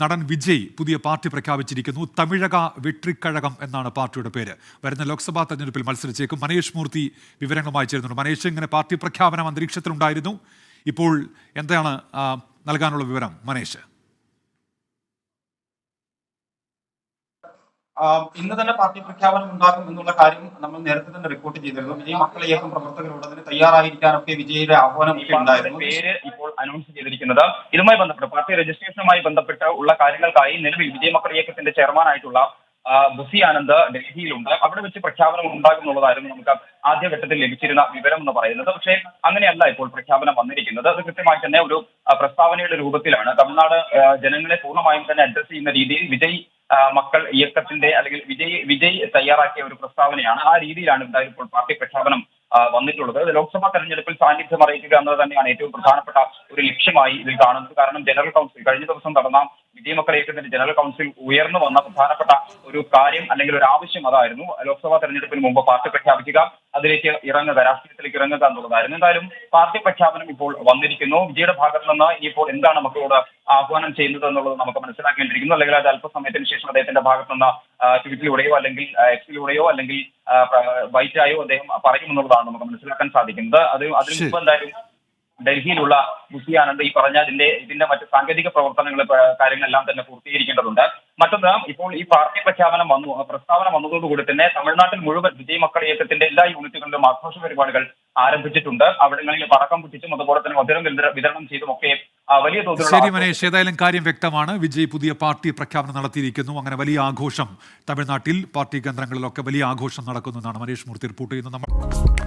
നടൻ വിജയ് പുതിയ പാർട്ടി പ്രഖ്യാപിച്ചിരിക്കുന്നു. തമിഴക വെട്രിക്കഴകം എന്നാണ് പാർട്ടിയുടെ പേര്. വരുന്ന ലോക്സഭാ തെരഞ്ഞെടുപ്പിൽ മത്സരിച്ചേക്കും. മനേഷ് മൂർത്തി വിവരങ്ങളുമായി ചേരുന്നുണ്ട്. മനേഷ്, ഇങ്ങനെ പാർട്ടി പ്രഖ്യാപനം അന്തരീക്ഷത്തിലുണ്ടായിരുന്നു. ഇപ്പോൾ എന്താണ് നൽകാനുള്ള വിവരം മനേഷ്? ഇന്ന് തന്നെ പാർട്ടി പ്രഖ്യാപനം ഉണ്ടാകും എന്നുള്ള കാര്യം നമ്മൾ നേരത്തെ തന്നെ റിപ്പോർട്ട് ചെയ്തിരുന്നു. വിജയ് മക്കളെ ഇയക്കം പ്രവർത്തകരോട് അതിന് തയ്യാറായിരിക്കാനൊക്കെ വിജയുടെ ആഹ്വാനം ഉണ്ടായിരുന്നു. പേര് ഇപ്പോൾ അനൗൺസ് ചെയ്തിരിക്കുന്നത് ഇതുമായി ബന്ധപ്പെട്ട് പാർട്ടി രജിസ്ട്രേഷനുമായി ബന്ധപ്പെട്ട് ഉള്ള കാര്യങ്ങൾക്കായി നിലവിൽ വിജയ് മക്കൾ ഇയക്കത്തിന്റെ ചെയർമാനായിട്ടുള്ള ബുസി ആനന്ദ് ഡൽഹിയിലുണ്ട്. അവിടെ വെച്ച് പ്രഖ്യാപനം ഉണ്ടാകുന്നുള്ളതായിരുന്നു നമുക്ക് ആദ്യഘട്ടത്തിൽ ലഭിച്ചിരുന്ന വിവരം എന്ന് പറയുന്നത്. പക്ഷേ അങ്ങനെയല്ല ഇപ്പോൾ പ്രഖ്യാപനം വന്നിരിക്കുന്നത്. അത് കൃത്യമായി തന്നെ ഒരു പ്രസ്താവനയുടെ രൂപത്തിലാണ്. തമിഴ്നാട് ജനങ്ങളെ പൂർണ്ണമായും തന്നെ അഡ്രസ് ചെയ്യുന്ന രീതിയിൽ വിജയ് മക്കൾ ഇയക്കത്തിന്റെ അല്ലെങ്കിൽ വിജയ് തയ്യാറാക്കിയ ഒരു പ്രസ്താവനയാണ്. ആ രീതിയിലാണ് എന്തായാലും ഇപ്പോൾ പാർട്ടി പ്രഖ്യാപനം വന്നിട്ടുള്ളത്. ലോക്സഭാ തെരഞ്ഞെടുപ്പിൽ സാന്നിധ്യം അറിയിക്കുക എന്നത് തന്നെയാണ് ഏറ്റവും പ്രധാനപ്പെട്ട ഒരു ലക്ഷ്യമായി ഇതിൽ കാണുന്നത്. കാരണം ജനറൽ കൗൺസിൽ കഴിഞ്ഞ ദിവസം നടന്ന വിജയ് മക്കൾ ഇയക്കത്തിന്റെ ജനറൽ കൗൺസിൽ ഉയർന്നു വന്ന പ്രധാനപ്പെട്ട ഒരു കാര്യം അല്ലെങ്കിൽ ഒരു ആവശ്യം അതായിരുന്നു. ലോക്സഭാ തെരഞ്ഞെടുപ്പിന് മുമ്പ് പാർട്ടി പ്രഖ്യാപിക്കുക, അതിലേക്ക് ഇറങ്ങുക, രാഷ്ട്രീയത്തിലേക്ക് ഇറങ്ങുക എന്നുള്ളതായിരുന്നു. എന്തായാലും പാർട്ടി പ്രഖ്യാപനം ഇപ്പോൾ വന്നിരിക്കുന്നു. വിജയുടെ ഭാഗത്ത് നിന്ന് ഇപ്പോൾ എന്താണ് മക്കളോട് ആഹ്വാനം ചെയ്യുന്നത് എന്നുള്ളത് നമുക്ക് മനസ്സിലാക്കേണ്ടിയിരിക്കുന്നു. അല്ലെങ്കിൽ അത് അല്പസമയത്തിന് ശേഷം അദ്ദേഹത്തിന്റെ ഭാഗത്ത് നിന്ന് ട്വീറ്റിലൂടെയോ അല്ലെങ്കിൽ എക്സിലൂടെയോ അല്ലെങ്കിൽ ബൈറ്റായോ അദ്ദേഹം പറയുമെന്നുള്ളതാണ് നമുക്ക് മനസ്സിലാക്കാൻ സാധിക്കുന്നത്. അതിന് മുമ്പ് എന്തായാലും ഡൽഹിയിലുള്ള ബുസി ആനന്ദ് ഈ പറഞ്ഞ ഇതിന്റെ മറ്റ് സാങ്കേതിക പ്രവർത്തനങ്ങൾ കാര്യങ്ങളെല്ലാം തന്നെ പൂർത്തീകരിക്കേണ്ടതുണ്ട്. മറ്റൊന്ന്, ഇപ്പോൾ ഈ പാർട്ടി പ്രസ്താവന വന്നതോടുകൂടി തന്നെ തമിഴ്നാട്ടിൽ മുഴുവൻ വിജയ് മക്കൾ ഇയക്കത്തിന്റെ എല്ലാ യൂണിറ്റുകളിലും ആഘോഷ പരിപാടികൾ ആരംഭിച്ചിട്ടുണ്ട്. അവിടങ്ങളിൽ പടക്കം പൊട്ടിച്ചും അതുപോലെ തന്നെ മധുരം വിതരണം ചെയ്തും ഒക്കെ വലിയ തോതിലുള്ള. ശരി മനേഷ്, ഏതായാലും കാര്യം വ്യക്തമാണ്. വിജയ് പുതിയ പാർട്ടി പ്രഖ്യാപനം നടത്തിയിരിക്കുന്നു. അങ്ങനെ വലിയ ആഘോഷം തമിഴ്നാട്ടിൽ പാർട്ടി കേന്ദ്രങ്ങളിലൊക്കെ വലിയ ആഘോഷം നടക്കുന്നു എന്നാണ് മനേഷ് മൂർത്തി റിപ്പോർട്ട് ചെയ്യുന്നത്.